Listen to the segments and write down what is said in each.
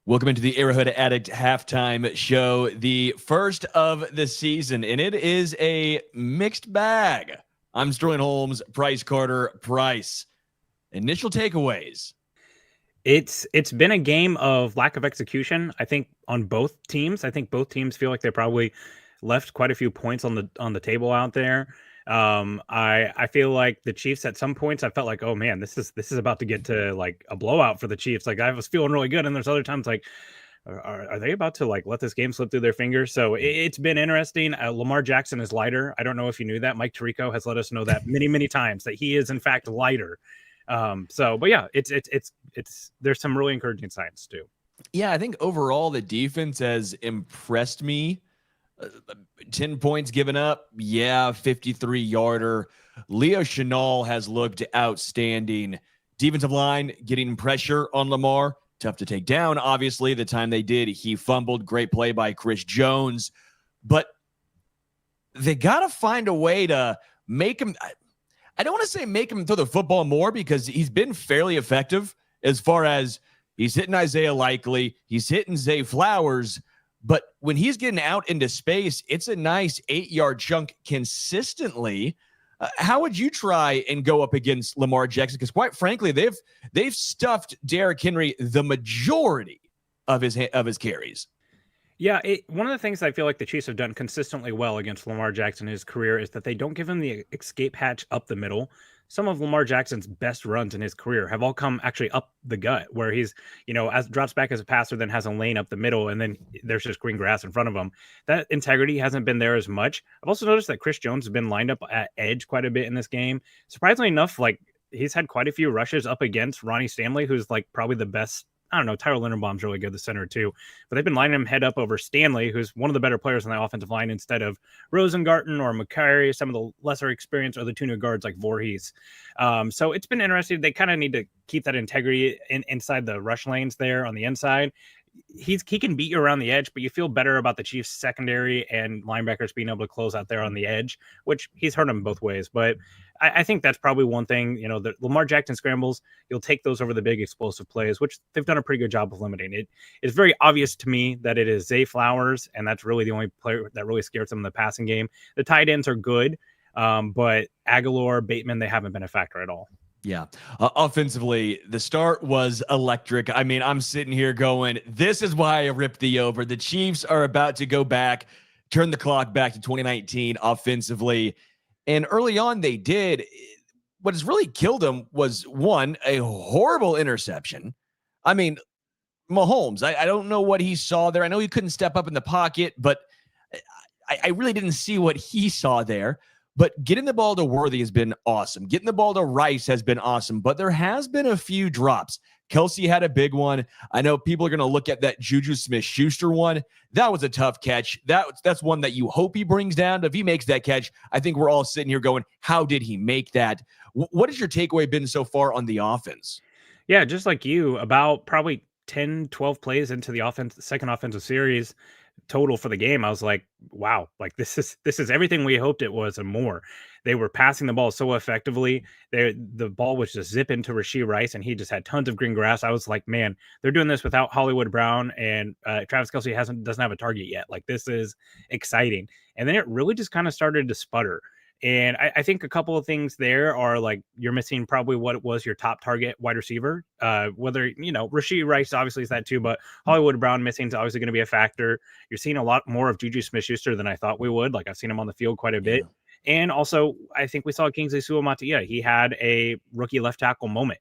Welcome into the Arrowhead Addict halftime show, the first of the season, and it is a mixed bag. I'm Sterling Holmes Price Carter. Price. Initial takeaways. It's been a game of lack of execution, I think, on both teams. I think both teams feel like they probably left quite a few points on the table out there. I feel like the Chiefs at some points I felt like, oh man, this is about to get to like a blowout for the Chiefs. Like I was feeling really good, and there's other times like, are they about to like let this game slip through their fingers? So it's been interesting. Lamar Jackson is lighter. I don't know if you knew that. Mike Tirico has let us know that many times that he is in fact lighter. But yeah, it's there's some really encouraging signs too. Yeah, I think overall the defense has impressed me. 10 points given up. Yeah, 53-yarder. Leo Chenal has looked outstanding. Defensive line getting pressure on Lamar. Tough to take down, obviously. The time they did, he fumbled. Great play by Chris Jones. But they got to find a way to make him – I don't want to say make him throw the football more because he's been fairly effective as far as he's hitting Isaiah Likely. He's hitting Zay Flowers. But when he's getting out into space, it's a nice 8-yard chunk consistently. How would you try and go up against Lamar Jackson? Because quite frankly, they've stuffed Derrick Henry the majority of his carries. Yeah, one of the things I feel like the Chiefs have done consistently well against Lamar Jackson in his career is that they don't give him the escape hatch up the middle. Some of Lamar Jackson's best runs in his career have all come actually up the gut, where he's, as drops back as a passer, then has a lane up the middle, and then there's just green grass in front of him. That integrity hasn't been there as much. I've also noticed that Chris Jones has been lined up at edge quite a bit in this game. Surprisingly enough, like he's had quite a few rushes up against Ronnie Stanley, who's like probably the best. I don't know, Tyler Linderbaum's really good, the center too, but they've been lining him head up over Stanley, who's one of the better players on the offensive line, instead of Rosengarten or McCary, some of the lesser experience, or the two new guards like Voorhees. So it's been interesting. They kind of need to keep that integrity inside the rush lanes there on the inside. He can beat you around the edge, but you feel better about the Chiefs secondary and linebackers being able to close out there on the edge, which he's hurt them both ways. But I think that's probably one thing, the Lamar Jackson scrambles, you'll take those over the big explosive plays, which they've done a pretty good job of limiting. It is very obvious to me that it is Zay Flowers, and that's really the only player that really scares them in the passing game. The tight ends are good, but Aguilar, Bateman, they haven't been a factor at all. Yeah. Offensively, the start was electric. I mean, I'm sitting here going, this is why I ripped the over. The Chiefs are about to go back, turn the clock back to 2019 offensively. And early on, they did. What has really killed them was, one, a horrible interception. I mean, Mahomes, I don't know what he saw there. I know he couldn't step up in the pocket, but I really didn't see what he saw there. But getting the ball to Worthy has been awesome. Getting the ball to Rice has been awesome. But there has been a few drops. Kelsey had a big one. I know people are going to look at that Juju Smith-Schuster one. That was a tough catch. That's one that you hope he brings down. But if he makes that catch, I think we're all sitting here going, how did he make that? What has your takeaway been so far on the offense? Yeah, just like you, about probably 10, 12 plays into the second offensive series total for the game, I was like, wow, like this is everything we hoped it was and more. They were passing the ball so effectively. The ball was just zipping to Rashee Rice, and he just had tons of green grass. I was like, man, they're doing this without Hollywood Brown, and Travis Kelce doesn't have a target yet. Like, this is exciting. And then it really just kind of started to sputter. And I think a couple of things there are like you're missing probably what was your top target wide receiver. Whether, Rashee Rice obviously is that too, but Hollywood Brown missing is obviously going to be a factor. You're seeing a lot more of Juju Smith-Schuster than I thought we would. Like, I've seen him on the field quite a bit. And also, I think we saw Kingsley Suamataia. He had a rookie left tackle moment.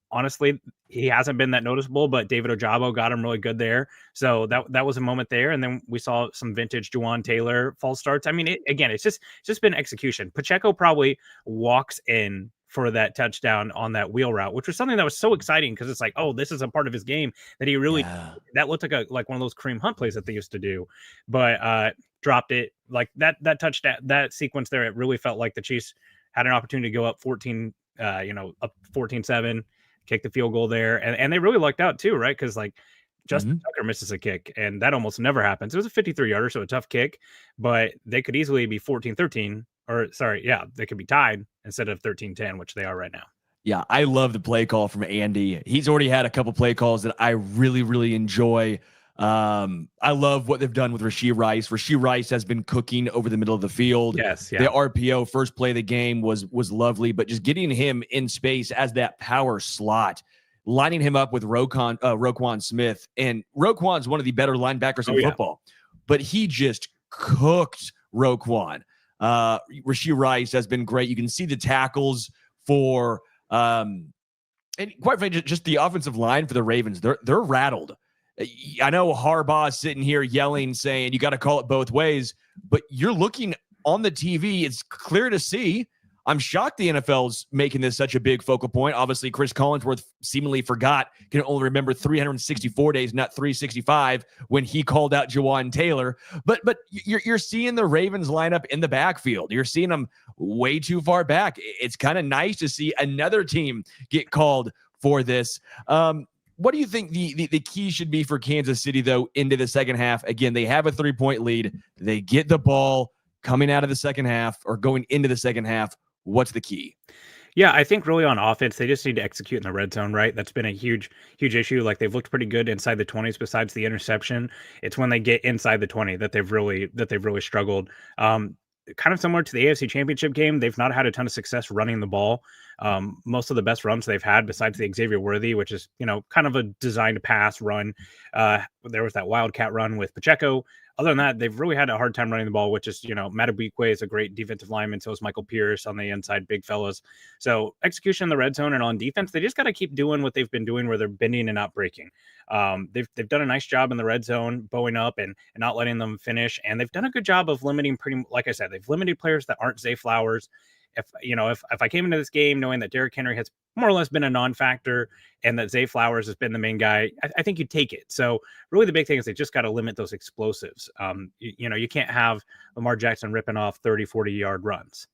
Honestly, he hasn't been that noticeable, but David Ojabo got him really good there. So that was a moment there. And then we saw some vintage Juwan Taylor false starts. I mean, it's just been execution. Pacheco probably walks in for that touchdown on that wheel route, which was something that was so exciting because it's like, oh, this is a part of his game that he really that looked like one of those Kareem Hunt plays that they used to do, but dropped it like that touchdown, that sequence there. It really felt like the Chiefs had an opportunity to go up 14, up 14-7. Kick the field goal there. And they really lucked out too, right? Because like Justin Tucker misses a kick, and that almost never happens. It was a 53-yarder, so a tough kick, but they could easily be 14-13, or sorry, yeah, they could be tied instead of 13-10, which they are right now. Yeah, I love the play call from Andy. He's already had a couple play calls that I really, really enjoy. I love what they've done with Rashee Rice. Rashee Rice has been cooking over the middle of the field. Yes, The yeah. RPO first play of the game was lovely, but just getting him in space as that power slot, lining him up with Roquan Smith. And Roquan's one of the better linebackers Oh, in yeah. football, but he just cooked Roquan. Rashee Rice has been great. You can see the tackles for and quite frankly, just the offensive line for the Ravens, they're rattled. I know Harbaugh's sitting here yelling, saying you got to call it both ways, but you're looking on the TV. It's clear to see. I'm shocked the NFL's making this such a big focal point. Obviously, Chris Collinsworth seemingly can only remember 364 days, not 365, when he called out Jawan Taylor. But you're seeing the Ravens line up in the backfield. You're seeing them way too far back. It's kind of nice to see another team get called for this. What do you think the key should be for Kansas City, though, into the second half? Again, they have a 3-point lead. They get the ball coming out of the second half or going into the second half. What's the key? Yeah, I think really on offense, they just need to execute in the red zone, right? That's been a huge issue. Like they've looked pretty good inside the 20s besides the interception. It's when they get inside the 20 that they've really struggled. Kind of similar to the AFC Championship game, they've not had a ton of success running the ball. Most of the best runs they've had, besides the Xavier Worthy, which is, kind of a designed pass run. There was that Wildcat run with Pacheco. Other than that, they've really had a hard time running the ball, which is, Matabikwe is a great defensive lineman. So is Michael Pierce on the inside, big fellas. So execution in the red zone and on defense, they just got to keep doing what they've been doing where they're bending and not breaking. They've done a nice job in the red zone, bowing up and not letting them finish. And they've done a good job of limiting like I said, they've limited players that aren't Zay Flowers. If I came into this game knowing that Derrick Henry has more or less been a non-factor and that Zay Flowers has been the main guy, I think you'd take it. So really the big thing is they just got to limit those explosives. You can't have Lamar Jackson ripping off 30, 40-yard runs.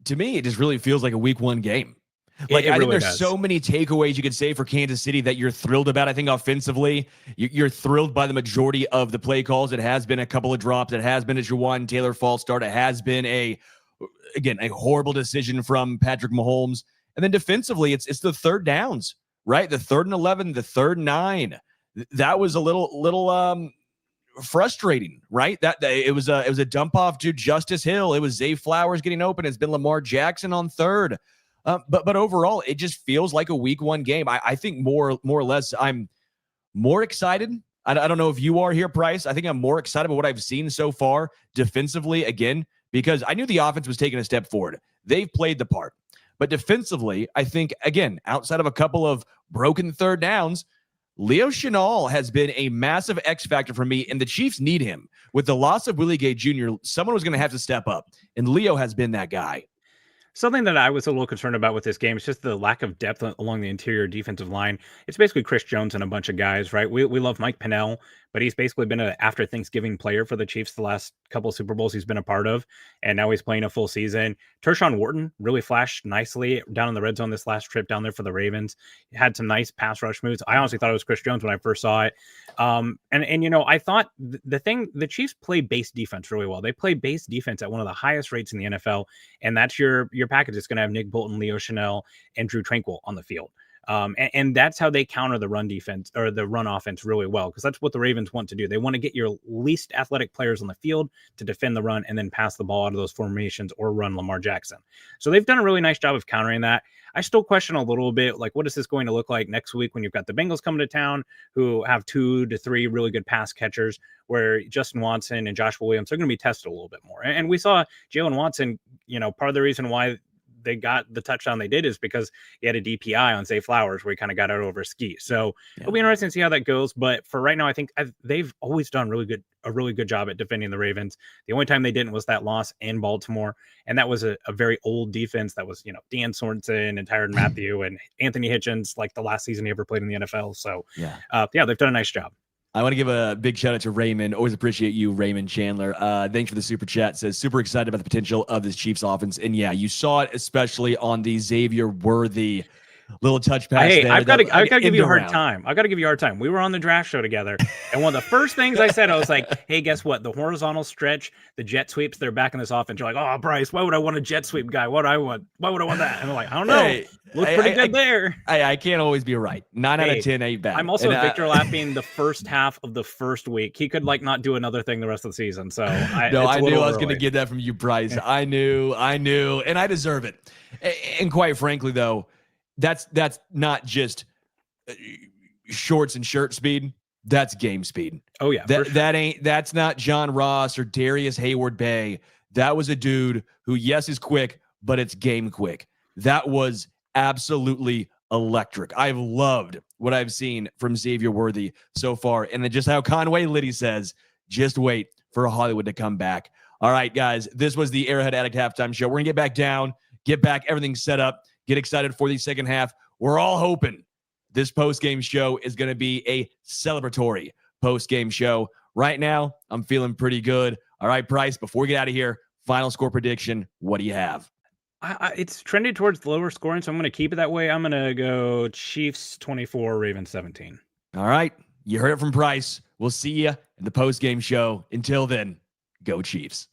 To me, it just really feels like a week one game. Like I think really there's does. so many takeaways you could say for Kansas City that you're thrilled about. I think offensively, you're thrilled by the majority of the play calls. It has been a couple of drops. It has been a Jawan Taylor false start. It has been a horrible decision from Patrick Mahomes. And then defensively, it's the third downs, right? The 3rd and 11, the 3rd and 9. That was a little frustrating, right? That it was a dump off to Justice Hill. It was Zay Flowers getting open. It's been Lamar Jackson on 3rd. But overall, it just feels like a week one game. I think more or less, I'm more excited. I don't know if you are here, Price. I think I'm more excited about what I've seen so far defensively, again, because I knew the offense was taking a step forward. They've played the part. But defensively, I think, again, outside of a couple of broken 3rd downs, Leo Chenal has been a massive X factor for me, and the Chiefs need him. With the loss of Willie Gay Jr., someone was going to have to step up, and Leo has been that guy. Something that I was a little concerned about with this game is just the lack of depth along the interior defensive line. It's basically Chris Jones and a bunch of guys, right? We love Mike Pennell, but he's basically been an after Thanksgiving player for the Chiefs the last couple of Super Bowls he's been a part of, and now he's playing a full season. Tershawn Wharton really flashed nicely down in the red zone this last trip down there for the Ravens. He had some nice pass rush moves. I honestly thought it was Chris Jones when I first saw it. I thought the Chiefs play base defense really well. They play base defense at one of the highest rates in the NFL, and that's your package. It's going to have Nick Bolton, Leo Chenal, and Drew Tranquill on the field. And that's how they counter the run defense or the run offense really well, because that's what the Ravens want to do. They want to get your least athletic players on the field to defend the run and then pass the ball out of those formations or run Lamar Jackson. So they've done a really nice job of countering that. I still question a little bit, like, what is this going to look like next week when you've got the Bengals coming to town who have 2 to 3 really good pass catchers, where Justin Watson and Josh Williams are going to be tested a little bit more. And we saw Jalen Watson, part of the reason why they got the touchdown they did is because he had a DPI on Zay Flowers where he kind of got out over a ski. So It'll be interesting to see how that goes. But for right now, I think they've always done a really good job at defending the Ravens. The only time they didn't was that loss in Baltimore. And that was a very old defense that was, Dan Sorensen and Tyrann Mathieu and Anthony Hitchens, like the last season he ever played in the NFL. So they've done a nice job. I want to give a big shout out to Raymond. Always appreciate you, Raymond Chandler. Thanks for the super chat. Says super excited about the potential of this Chiefs offense. And yeah, you saw it especially on the Xavier Worthy little touch pass there. I've got to give you a hard round. time. I got to give you a hard time. We were on the draft show together, and one of the first things I said, I was like, "Hey, guess what? The horizontal stretch, the jet sweeps, they're back in this offense." You're like, "Oh, Bryce, why would I want a jet sweep guy? What do I want? Why would I want that?" And I'm like, "I don't know. Hey, Looks pretty good there." I can't always be right. 9 out of 10 ain't bad. I'm also Victor Lapping the first half of the first week. He could like not do another thing the rest of the season. So I knew I was going to get that from you, Bryce. I knew, and I deserve it. And quite frankly, though, that's not just shorts and shirt speed. That's game speed. Oh yeah, that's not John Ross or Darius Hayward Bay. That was a dude who, yes, is quick, but it's game quick. That was absolutely electric. I've loved what I've seen from Xavier Worthy so far. And then just how Conway Liddy says, just wait for Hollywood to come back. All right, guys, this was the Arrowhead Addict halftime show. We're going to get back down, get back everything set up, get excited for the second half. We're all hoping this post-game show is going to be a celebratory post-game show. Right now, I'm feeling pretty good. All right, Bryce, before we get out of here, final score prediction. What do you have? It's trending towards lower scoring, so I'm going to keep it that way. I'm going to go Chiefs 24, Ravens 17. All right, you heard it from Bryce. We'll see you in the post-game show. Until then, go Chiefs.